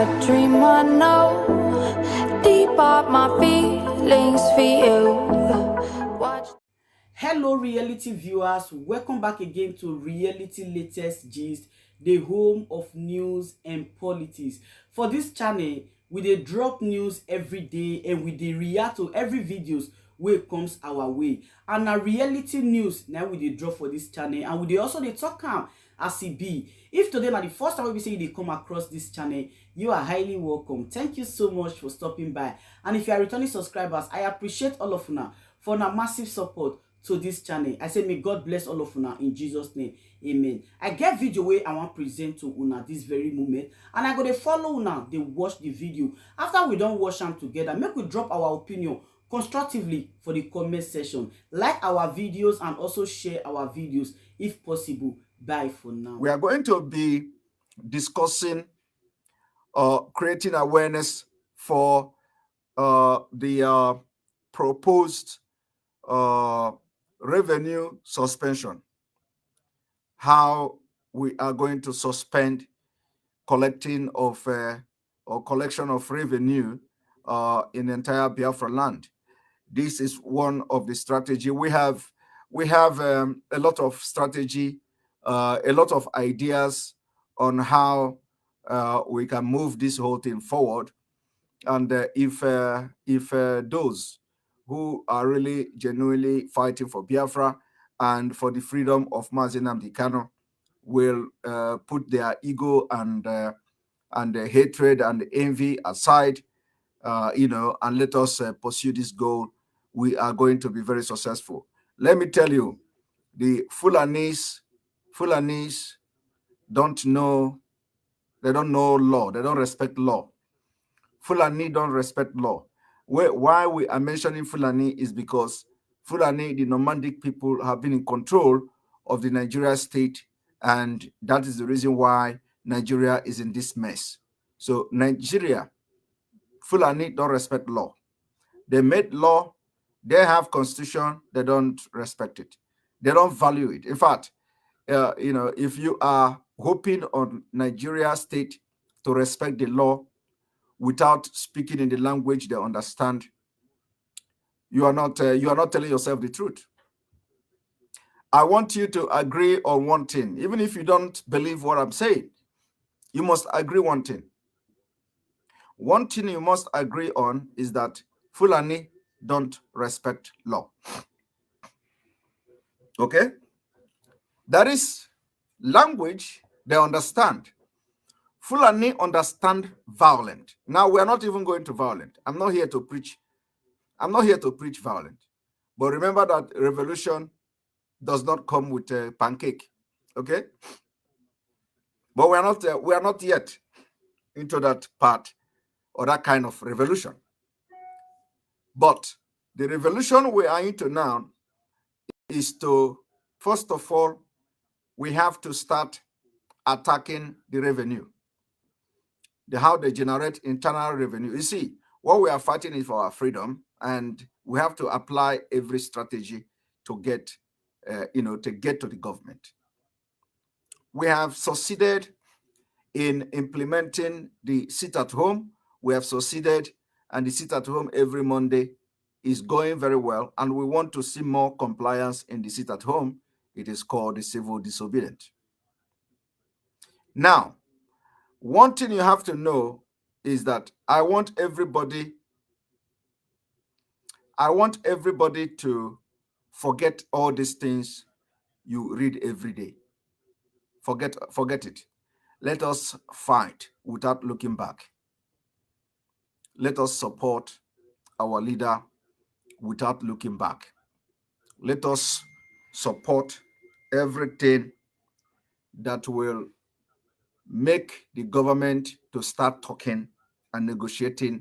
a dream I know. Deep up my feelings for you. Watch. Hello, reality viewers. Welcome back again to Reality Latest Gist, the home of news and politics. For this channel, we dey drop news every day and we dey react to every videos wey comes our way. And na reality news na we dey drop for this channel, and we dey also dey talk am as e be. If today na the first time we say you dey come across this channel, you are highly welcome. Thank you so much for stopping by. And if you are returning subscribers, I appreciate all of una for una massive support to this channel. I say may God bless all of una in Jesus name. Amen. I get video wey I wan present to una this very moment, and I go dey follow una dey watch the video. After we don watch am together, make we drop our opinion constructively for the comment section. Like our videos and also share our videos if possible. Bye for now. We are going to be discussing creating awareness for the proposed revenue suspension, how we are going to suspend collecting of or collection of revenue in the entire Biafra land. This is one of the strategy. We have a lot of strategy, a lot of ideas on how we can move this whole thing forward. And if those who are really genuinely fighting for Biafra and for the freedom of Nnamdi Kanu will put their ego and the hatred and the envy aside, and let us pursue this goal, we are going to be very successful. Let me tell you, the Fulanis don't know law. They don't respect law. Fulani don't respect law. Why we are mentioning Fulani is because Fulani, the nomadic people, have been in control of the Nigeria state, and that is the reason why Nigeria is in this mess. So Nigeria, Fulani don't respect law. They made law, they have constitution, they don't respect it. They don't value it. In fact, if you are hoping on Nigeria state to respect the law without speaking in the language they understand, you are not telling yourself the truth. I want you to agree on one thing. Even if you don't believe what I'm saying, you must agree one thing. One thing you must agree on is that Fulani don't respect law. Okay? That is language they understand. Fulani understand violent. Now, we are not even going to violent. I'm not here to preach violent. But remember that revolution does not come with a pancake. Okay? But we are not yet into that part or that kind of revolution. But the revolution we are into now is to, first of all, we have to start attacking the revenue. How they generate internal revenue. You see, what we are fighting is for our freedom, and we have to apply every strategy to get, to get to the government. We have succeeded in implementing the sit-at-home. We have succeeded, and the sit-at-home every Monday is going very well, and we want to see more compliance in the sit-at-home. It is called the civil disobedient. Now, one thing you have to know is that I want everybody to forget all these things you read every day. Forget it. Let us fight without looking back. Let us support our leader without looking back. Let us support everything that will make the government to start talking and negotiating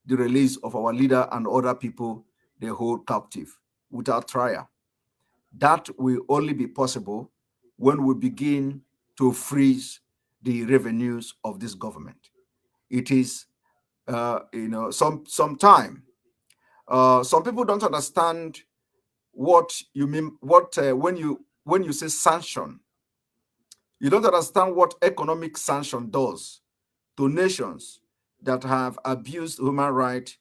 the release of our leader and other people they hold captive without trial. That will only be possible when we begin to freeze the revenues of this government. It is, some time. Some people don't understand what you mean. When you say sanction, you don't understand what economic sanction does to nations that have abused human rights,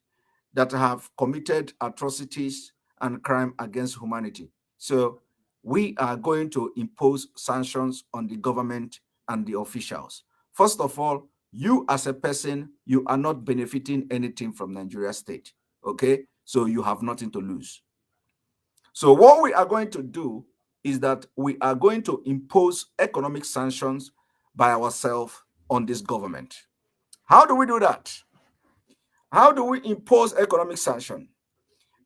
that have committed atrocities and crime against humanity. So we are going to impose sanctions on the government and the officials. First of all, you as a person, you are not benefiting anything from Nigeria state, okay? So you have nothing to lose. So what we are going to do is that we are going to impose economic sanctions by ourselves on this government. How do we do that? How do we impose economic sanction?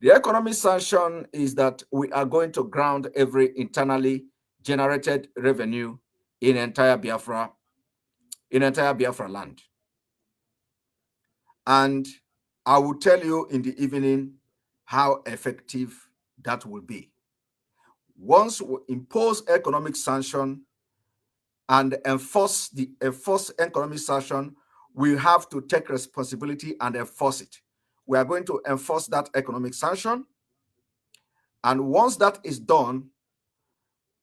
The economic sanction is that we are going to ground every internally generated revenue in entire Biafra land. And I will tell you in the evening how effective that will be. Once we impose economic sanction and enforce economic sanction, we have to take responsibility and enforce it. We are going to enforce that economic sanction. And once that is done,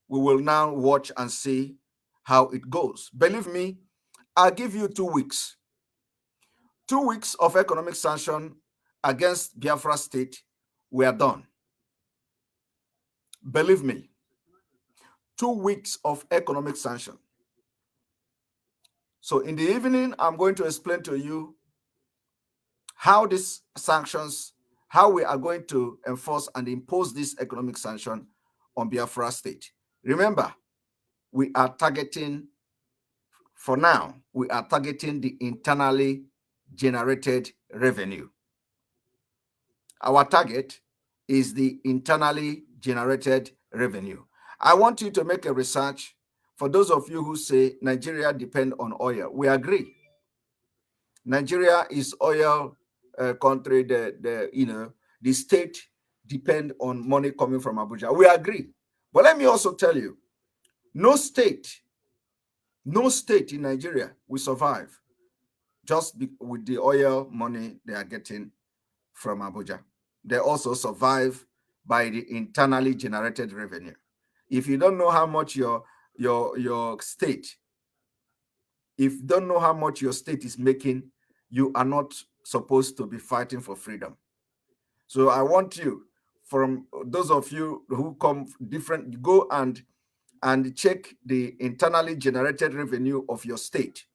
we will now watch and see how it goes. Believe me, I'll give you 2 weeks. 2 weeks of economic sanction against Biafra state, we are done. Believe me, 2 weeks of economic sanction. So in the evening, I'm going to explain to you how these sanctions, how we are going to enforce and impose this economic sanction on Biafra state. Remember, we are targeting, for now, we are targeting the internally generated revenue. Our target is the internally generated revenue. I want you to make a research. For those of you who say Nigeria depends on oil, we agree. Nigeria is oil country. The state depend on money coming from Abuja. We agree. But let me also tell you, no state in Nigeria will survive just with the oil money they are getting from Abuja. They also survive by the internally generated revenue. If you don't know how much your state, if you don't know how much your state is making, you are not supposed to be fighting for freedom. So I want you, from those of you who come different, go and check the internally generated revenue of your state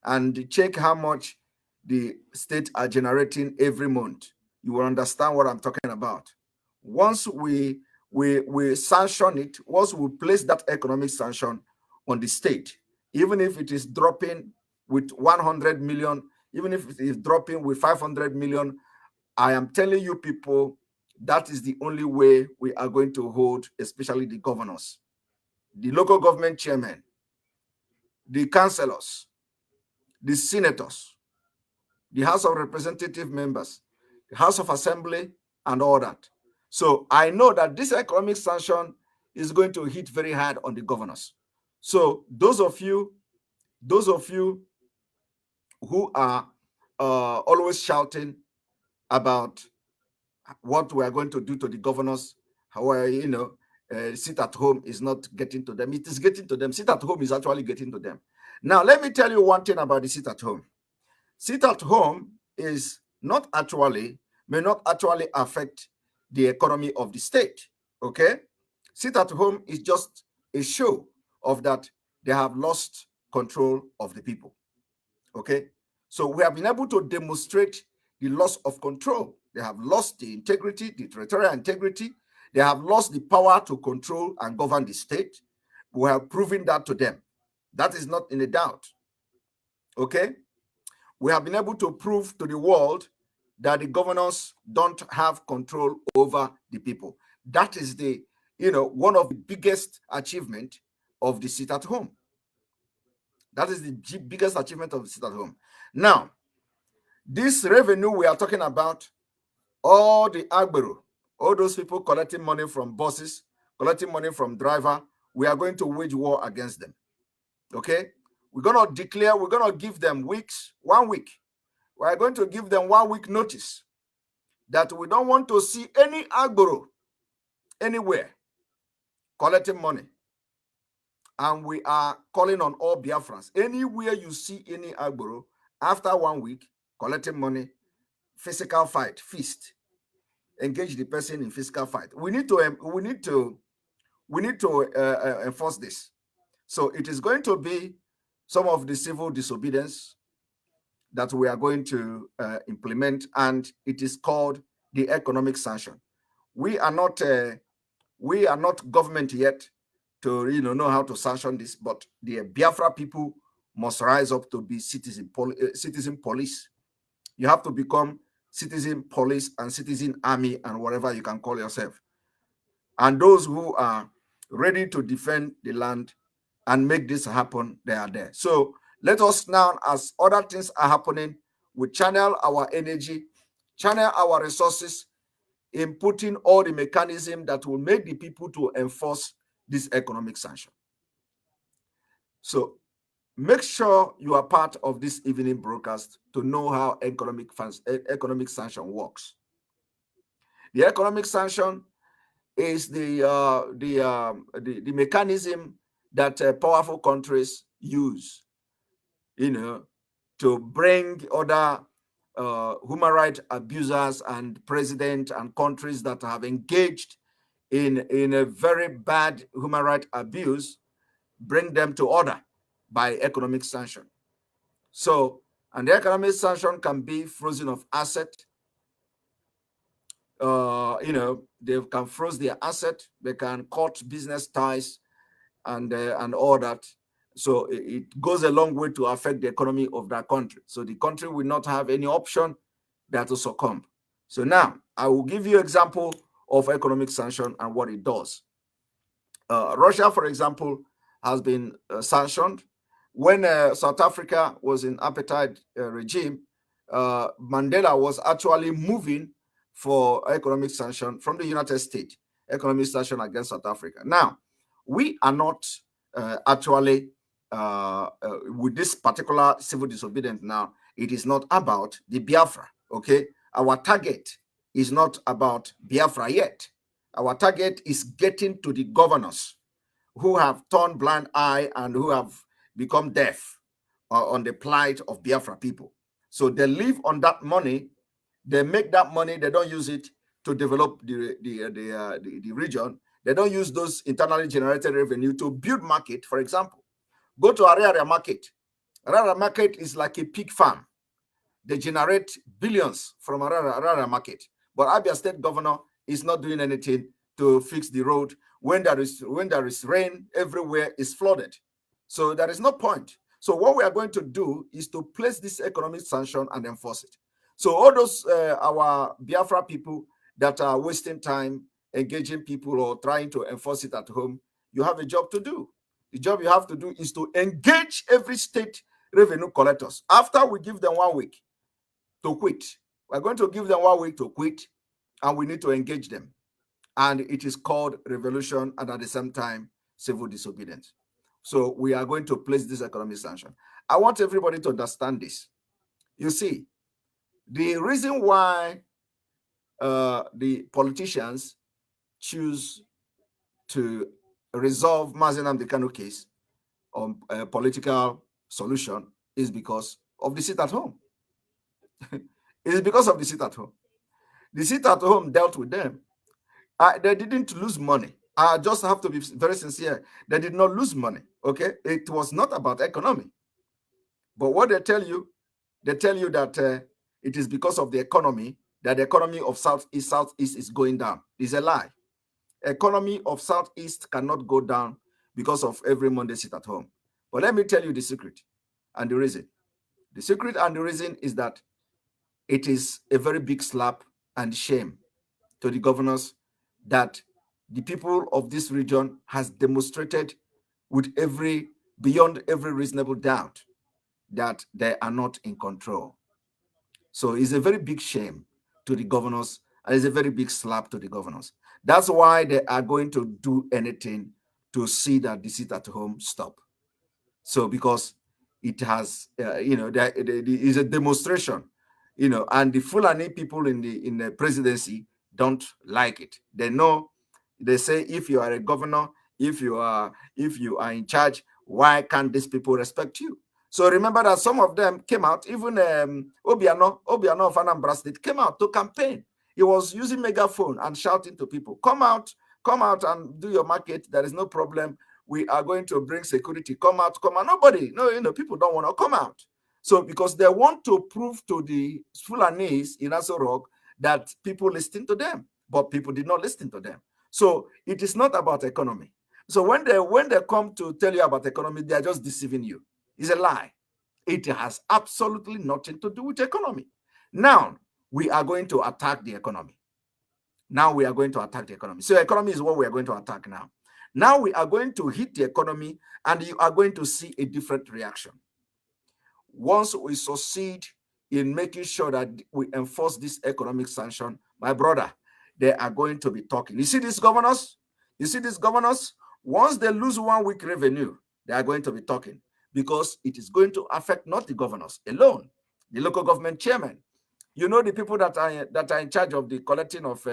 and check how much the state are generating every month. You will understand what I'm talking about. Once we sanction it, once we place that economic sanction on the state, even if it is dropping with 100 million, even if it is dropping with 500 million, I am telling you people, that is the only way we are going to hold, especially the governors, the local government chairmen, the councillors, the senators, the House of Representative members, the House of Assembly, and all that. So I know that this economic sanction is going to hit very hard on the governors. So those of you who are always shouting about what we are going to do to the governors, how sit at home is not getting to them. It is getting to them. Sit at home is actually getting to them. Now, let me tell you one thing about the sit at home. Sit at home is may not actually affect the economy of the state, okay? Sit at home is just a show of that they have lost control of the people, okay? So we have been able to demonstrate the loss of control. They have lost the integrity, the territorial integrity. They have lost the power to control and govern the state. We have proven that to them. That is not in a doubt, okay? We have been able to prove to the world that the governors don't have control over the people. That is the, one of the biggest achievement of the sit at home. That is the biggest achievement of the sit at home. Now, this revenue we are talking about, all the agbero, all those people collecting money from buses, collecting money from driver, we are going to wage war against them. Okay? We're going to declare, we're going to give them 1 week. We are going to give them 1 week notice that we don't want to see any agbero anywhere collecting money. and we are calling on all Biafrans. Anywhere you see any Agboro, after 1 week, collecting money, physical fight, feast, engage the person in physical fight. We need to enforce this. So it is going to be some of the civil disobedience that we are going to implement, and it is called the economic sanction. We are not government yet to know how to sanction this, but the Biafra people must rise up to be citizen police. You have to become citizen police and citizen army and whatever you can call yourself. And those who are ready to defend the land and make this happen, they are there. So let us now, as other things are happening, we channel our energy, channel our resources in putting all the mechanism that will make the people to enforce this economic sanction. So make sure you are part of this evening broadcast to know how economic sanction works. The economic sanction is the mechanism that powerful countries use, to bring other human rights abusers and presidents and countries that have engaged in a very bad human rights abuse, bring them to order by economic sanction. So, and the economic sanction can be freezing of asset. They can freeze their asset. They can cut business ties, and all that. So it goes a long way to affect the economy of that country. So the country will not have any option that to succumb. So now I will give you an example of economic sanction and what it does. Russia, for example, has been sanctioned. When South Africa was in apartheid regime, Mandela was actually moving for economic sanction from the United States, economic sanction against South Africa. Now, we are not actually with this particular civil disobedience now. It is not about the Biafra, okay? Our target is not about Biafra yet. Our target is getting to the governors who have turned blind eye and who have become deaf on the plight of Biafra people. So they live on that money. They make that money. They don't use it to develop the region. They don't use those internally generated revenue to build market. For example, go to REL3ÁSE market. REL3ÁSE market is like a pig farm. They generate billions from REL3ÁSE market. But Abia State governor is not doing anything to fix the road. When there is rain, everywhere is flooded. So there is no point. So what we are going to do is to place this economic sanction and enforce it. So all those our Biafra people that are wasting time engaging people or trying to enforce it at home, you have a job to do. The job you have to do is to engage every state revenue collectors. After we give them 1 week to quit, we're going to give them 1 week to quit, and we need to engage them. And it is called revolution and at the same time civil disobedience. So we are going to place this economic sanction. I want everybody to understand this. You see, the reason why the politicians choose to resolve Nnamdi Kanu case on a political solution is because of the sit at home. It is because of the sit at home. The sit at home dealt with them. They didn't lose money. I just have to be very sincere. They did not lose money. Okay, it was not about economy. But what they tell you that it is because of the economy that the economy of Southeast is going down. It's a lie. Economy of Southeast cannot go down because of every Monday sit at home. But let me tell you the secret and the reason. The secret and the reason is that it is a very big slap and shame to the governors that the people of this region has demonstrated with beyond every reasonable doubt that they are not in control. So it's a very big shame to the governors, and it's a very big slap to the governors. That's why they are going to do anything to see that the sit at home stop. So because it has, there is a demonstration, and the Fulani people in the presidency don't like it. They know, they say, if you are a governor, If you are in charge, why can't these people respect you? So remember that some of them came out, even Obiano of Anambra State came out to campaign. He was using megaphone and shouting to people, come out and do your market. There is no problem. We are going to bring security. Come out. Nobody, people don't want to come out. So because they want to prove to the Fulanese in Aso Rock that people listen to them, but people did not listen to them. So it is not about economy. So when they come to tell you about economy, they are just deceiving you. It's a lie. It has absolutely nothing to do with economy. Now we are going to attack the economy. So economy is what we are going to attack now. Now we are going to hit the economy, and you are going to see a different reaction. Once we succeed in making sure that we enforce this economic sanction, my brother, they are going to be talking. You see these governors? Once they lose 1 week revenue, they are going to be talking, because it is going to affect not the governors alone, the local government chairman. You know, the people that are in charge of the collecting of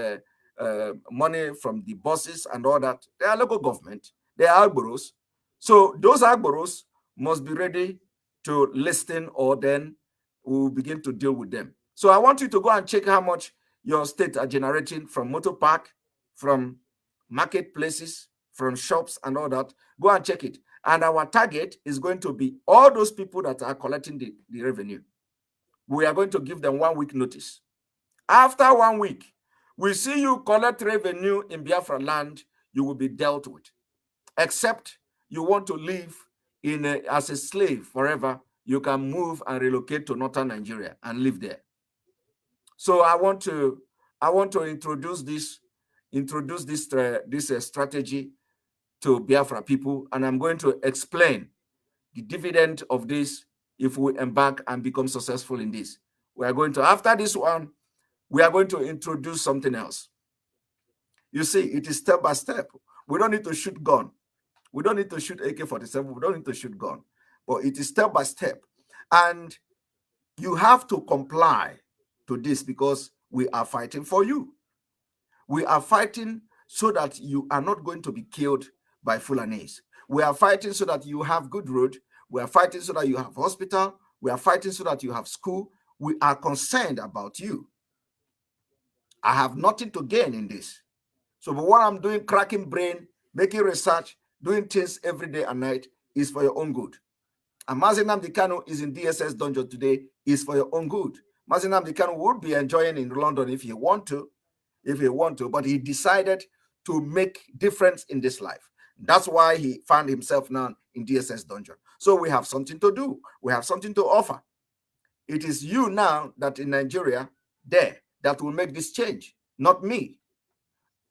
money from the buses and all that, they are local government, they are agboros. So those agboros must be ready to listen, or then we'll begin to deal with them. So I want you to go and check how much your state are generating from motor park, from marketplaces, from shops and all that. Go and check it. And our target is going to be all those people that are collecting the revenue. We are going to give them 1 week notice. After 1 week, we see you collect revenue in Biafra land, you will be dealt with. Except you want to live as a slave forever, you can move and relocate to northern Nigeria and live there. So I want to introduce this strategy to Biafra people, and I'm going to explain the dividend of this if we embark and become successful in this. We are going to, after this one, we are going to introduce something else. You see, it is step by step. We don't need to shoot gun. We don't need to shoot AK-47. We don't need to shoot gun. But it is step by step. And you have to comply to this, because we are fighting for you. We are fighting so that you are not going to be killed by Fulanese. We are fighting so that you have good road. We are fighting so that you have hospital. We are fighting so that you have school. We are concerned about you. I have nothing to gain in this. So but what I'm doing, cracking brain, making research, doing things every day and night, is for your own good. And Nnamdi Kanu is in DSS dungeon today, is for your own good. Nnamdi Kanu would be enjoying in London if he want to, but he decided to make difference in this life. That's why he found himself now in DSS dungeon. So we have something to do. We have something to offer. It is you now that in Nigeria there that will make this change, not me.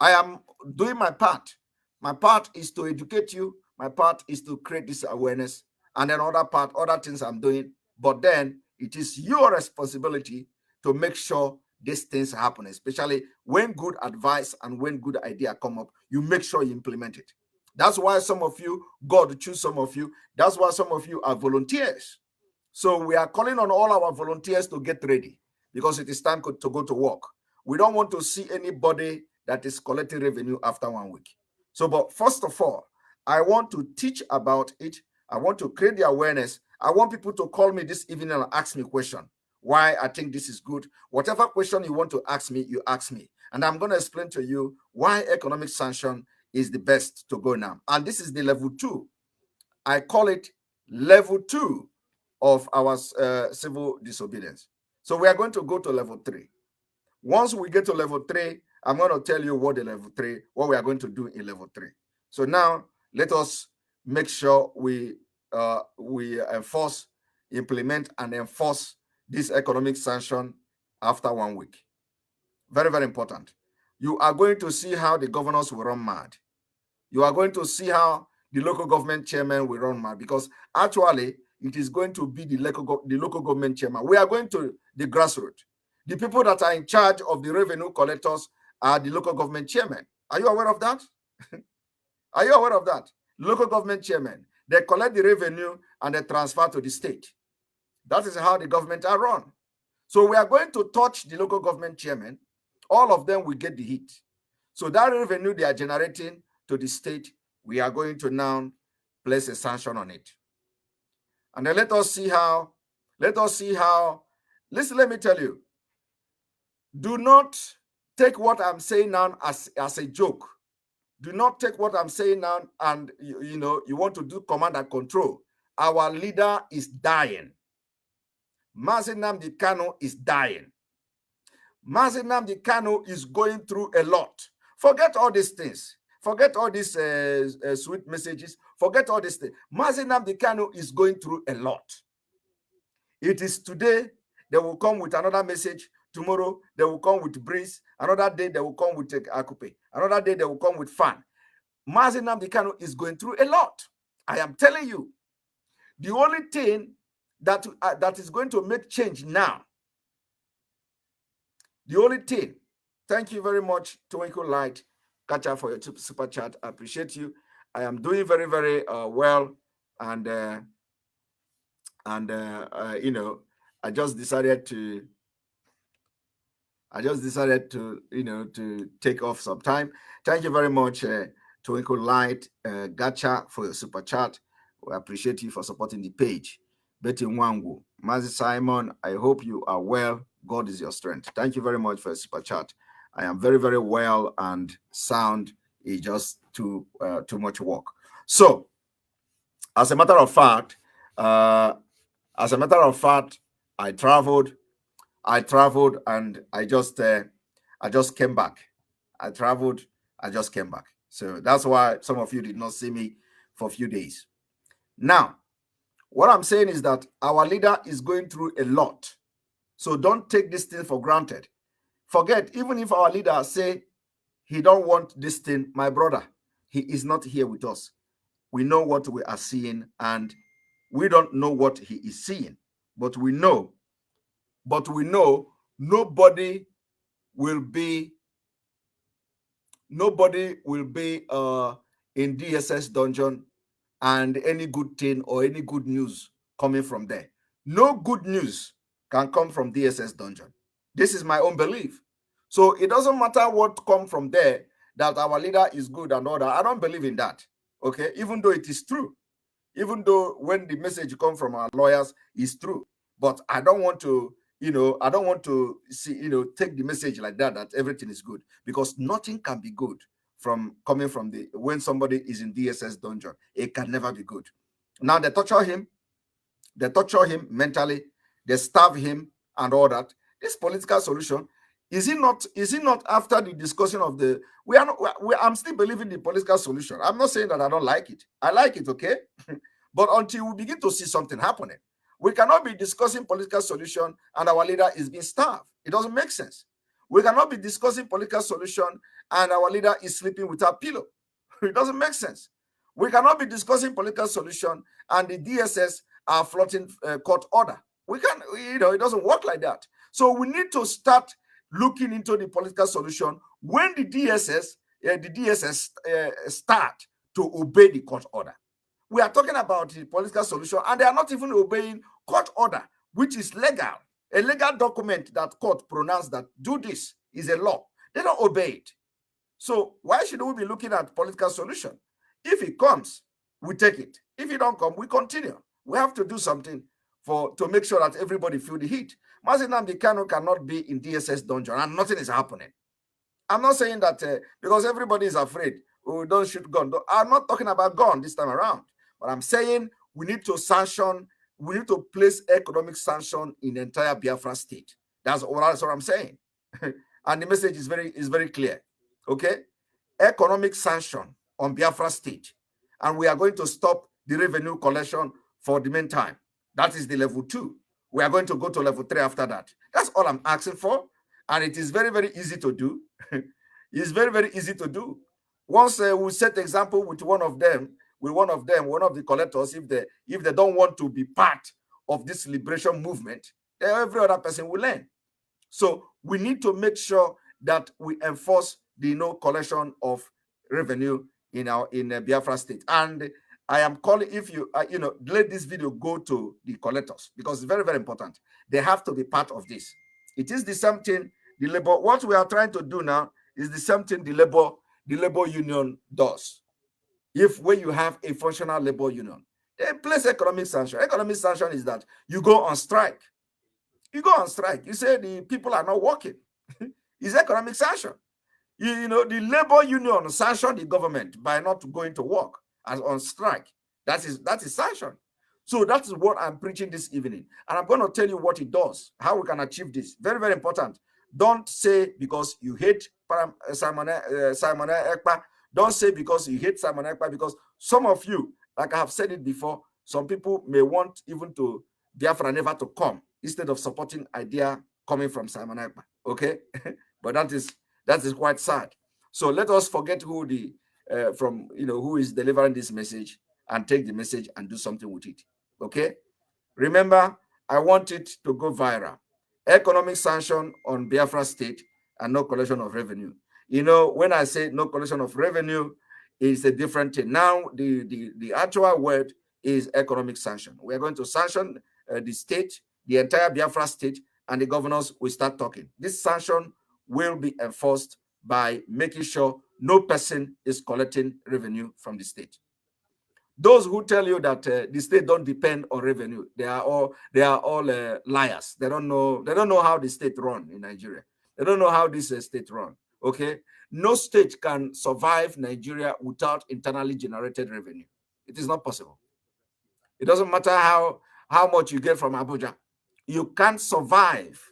I am doing my part. My part is to educate you. My part is to create this awareness. And then other things I'm doing. But then it is your responsibility to make sure these things happen, especially when good advice and when good idea come up, you make sure you implement it. That's why some of you, God choose some of you. That's why some of you are volunteers. So we are calling on all our volunteers to get ready, because it is time to go to work. We don't want to see anybody that is collecting revenue after 1 week. So, but first of all, I want to teach about it. I want to create the awareness. I want people to call me this evening and ask me a question. Why I think this is good. Whatever question you want to ask me, you ask me. And I'm going to explain to you why economic sanction is the best to go now. And this is the level 2. I call it level 2 of our civil disobedience. So we are going to go to level 3. Once we get to level 3, I'm going to tell you what we are going to do in level 3. So now let us make sure we implement and enforce this economic sanction after 1 week. Very, very important. You are going to see how the governors will run mad. You are going to see how the local government chairman will run mad, because actually it is going to be the local government chairman. We are going to the grassroots. The people that are in charge of the revenue collectors are the local government chairman. Are you aware of that? Are you aware of that? Local government chairman. They collect the revenue and they transfer to the state. That is how the government are run. So we are going to touch the local government chairman. All of them will get the hit. So that revenue they are generating to the state we are going to now place a sanction on it. And then let us see how, listen, let me tell you, do not take what I'm saying now as a joke. Do not take what I'm saying now and, you want to do command and control. Our leader is dying. Nnamdi Kanu is dying. Nnamdi Kanu is going through a lot. Forget all these things. Forget all these sweet messages. Forget all these things. Nnamdi Kanu is going through a lot. It is today they will come with another message. Tomorrow they will come with breeze. Another day they will come with akupe. Another day they will come with fan. Nnamdi Kanu is going through a lot. I am telling you. The only thing that is going to make change now. The only thing. Thank you very much, Twinkle Light. Catch up for your super chat. I appreciate you. I am doing very, very well, and I just decided to to take off some time. Thank you very much, Twinkle Light, Gacha, for your super chat. We appreciate you for supporting the page. Betty Wangu, Mazi Simon, I hope you are well. God is your strength. Thank you very much for your super chat. I am very, very well, and sound is just too much work. So, as a matter of fact, I traveled, and I just came back. I traveled, I just came back. So that's why some of you did not see me for a few days. Now, what I'm saying is that our leader is going through a lot. So don't take this thing for granted. Forget, even if our leader say he don't want this thing, my brother, he is not here with us. We know what we are seeing, and we don't know what he is seeing, but we know nobody will be in DSS dungeon and any good thing or any good news coming from there. No good news can come from DSS dungeon. This is my own belief. So it doesn't matter what comes from there, that our leader is good and all that. I don't believe in that. Okay, even though it is true, even though when the message comes from our lawyers is true, but I don't want to, I don't want to see, take the message like that everything is good, because nothing can be good from coming from when somebody is in DSS dungeon. It can never be good. Now they torture him mentally, they starve him and all that. This political solution, is it not after the discussion of the I'm still believing the political solution. I'm not saying that I don't like it. I like it, okay? But until we begin to see something happening, we cannot be discussing political solution and our leader is being starved. It doesn't make sense. We cannot be discussing political solution and our leader is sleeping without pillow. It doesn't make sense. We cannot be discussing political solution and the DSS are floating court order. We can't, it doesn't work like that. So we need to start looking into the political solution when the DSS start to obey the court order. We are talking about the political solution, and they are not even obeying court order, which is legal, a legal document that court pronounced that do this is a law. They don't obey it. So why should we be looking at political solution? If it comes, we take it. If it don't come, we continue. We have to do something to make sure that everybody feel the heat. Nnamdi Kanu cannot be in DSS dungeon and nothing is happening. I'm not saying that because everybody is afraid, we don't shoot gun. I'm not talking about gun this time around. But I'm saying we need to place economic sanction in the entire Biafra state. That's what I'm saying. And the message is very clear. Okay? Economic sanction on Biafra state. And we are going to stop the revenue collection for the meantime. That is the level 2. We are going to go to level 3 after that. That's all I'm asking for. And it is very, very easy to do. It's very, very easy to do. Once we set example with one of the collectors, if they don't want to be part of this liberation movement, every other person will learn. So we need to make sure that we enforce the no collection of revenue in Biafra state. And I am calling, if you let this video go to the collectors, because it's very, very important. They have to be part of this. It is the same thing the labor. What we are trying to do now is the same thing the labor union does. if when you have a functional labor union, they place economic sanction. Economic sanction is that you go on strike. You go on strike. You say the people are not working. It's economic sanction. You know, the labor union sanctioned the government by not going to work as on strike. That is sanction. So that is what I'm preaching this evening. And I'm going to tell you what it does, how we can achieve this. Very, very important. Don't say because you hate Simon Ekpa. Don't say because you hate Simon Ekpa, because some of you, like I have said it before, some people may want even to Biafra never to come instead of supporting idea coming from Simon Ekpa. Okay? But that is quite sad. So let us forget who the who is delivering this message and take the message and do something with it. Okay? Remember, I want it to go viral. Economic sanction on Biafra state and no collection of revenue. You know, when I say no collection of revenue, it's a different thing. Now, the actual word is economic sanction. We are going to sanction the state, the entire Biafra state, and the governors will start talking. This sanction will be enforced by making sure no person is collecting revenue from the state. Those who tell you that the state don't depend on revenue, they are all liars. They don't know how the state run in Nigeria. They don't know how this state run. Okay, no state can survive Nigeria without internally generated revenue. It is not possible. It doesn't matter how much you get from Abuja. You can't survive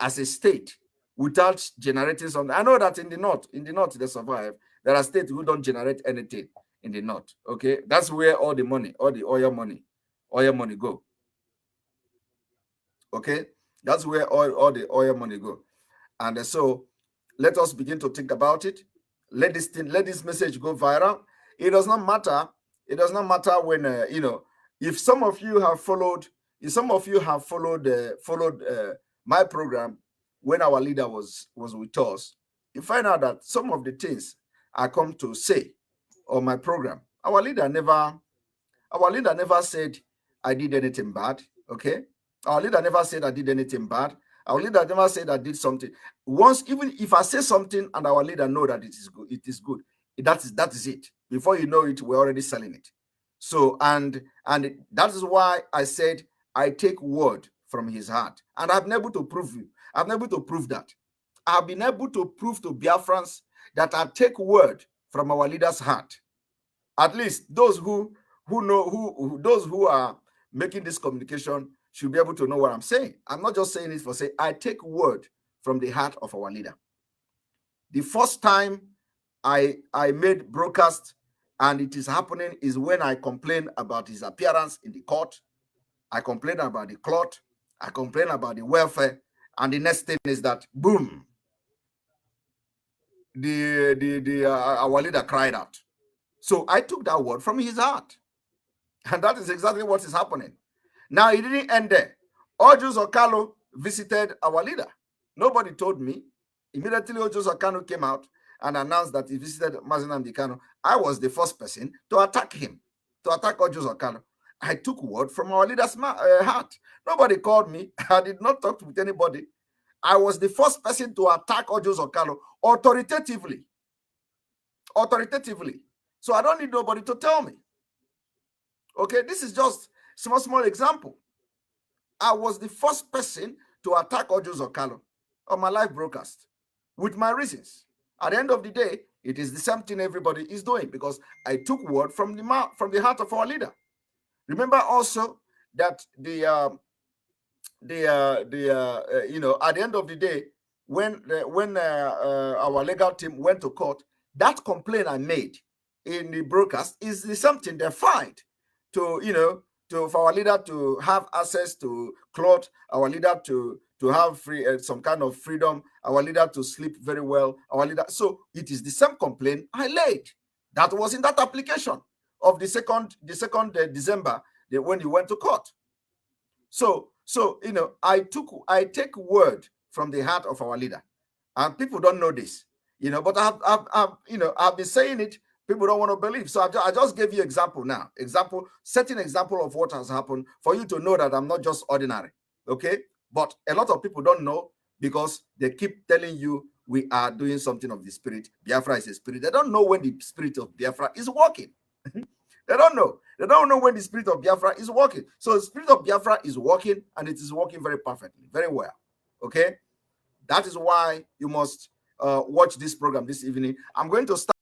as a state without generating something. I know that in the north they survive. There are states who don't generate anything in the north. Okay, that's where all the money, all the oil money go. Okay, that's where all the oil money go. And so let us begin to think about it. Let this message go viral. It does not matter. It does not matter when if some of you have followed, my program when our leader was with us, you find out that some of the things I come to say on my program, our leader never said I did anything bad. Okay, our leader never said I did anything bad. Our leader never said I did something. Once, even if I say something and our leader know that it is good, that is it. Before you know it, we're already selling it. So and that is why I said I take word from his heart, and I've been able to prove you. I've been able to prove that. I've been able to prove to Biafrans that I take word from our leader's heart. At least those who know those who are making this communication should be able to know what I'm saying. I'm not just saying it for say. I take word from the heart of our leader. The first time I made broadcast and it is happening is when I complain about his appearance in the court. I complain about the cloth. I complain about the welfare. And the next thing is that, boom, our leader cried out. So I took that word from his heart. And that is exactly what is happening. Now, it didn't end there. Ojus Okalo visited our leader. Nobody told me. Immediately, Ojus Okalo came out and announced that he visited Nnamdi Kanu. I was the first person to attack him, to attack Ojus Okalo. I took word from our leader's heart. Nobody called me. I did not talk with anybody. I was the first person to attack Ojus Okalo authoritatively. Authoritatively. So I don't need nobody to tell me. Okay, this is just small example. I was the first person to attack Ojus Okalo on my live broadcast with my reasons. At the end of the day, it is the same thing everybody is doing because I took word from the heart of our leader. Remember also that at the end of the day, when our legal team went to court, that complaint I made in the broadcast is something they filed to for our leader to have access to cloth, our leader to have some kind of freedom, our leader to sleep very well, our leader. So it is the same complaint I laid. That was in that application of the second December when he went to court. So I take word from the heart of our leader, and people don't know this, but I've been saying it. People don't want to believe. So I just gave you example now. Setting example of what has happened for you to know that I'm not just ordinary. Okay? But a lot of people don't know because they keep telling you we are doing something of the spirit. Biafra is a spirit. They don't know when the spirit of Biafra is working. They don't know. They don't know when the spirit of Biafra is working. So the spirit of Biafra is working, and it is working very perfectly, very well. Okay? That is why you must watch this program this evening. I'm going to start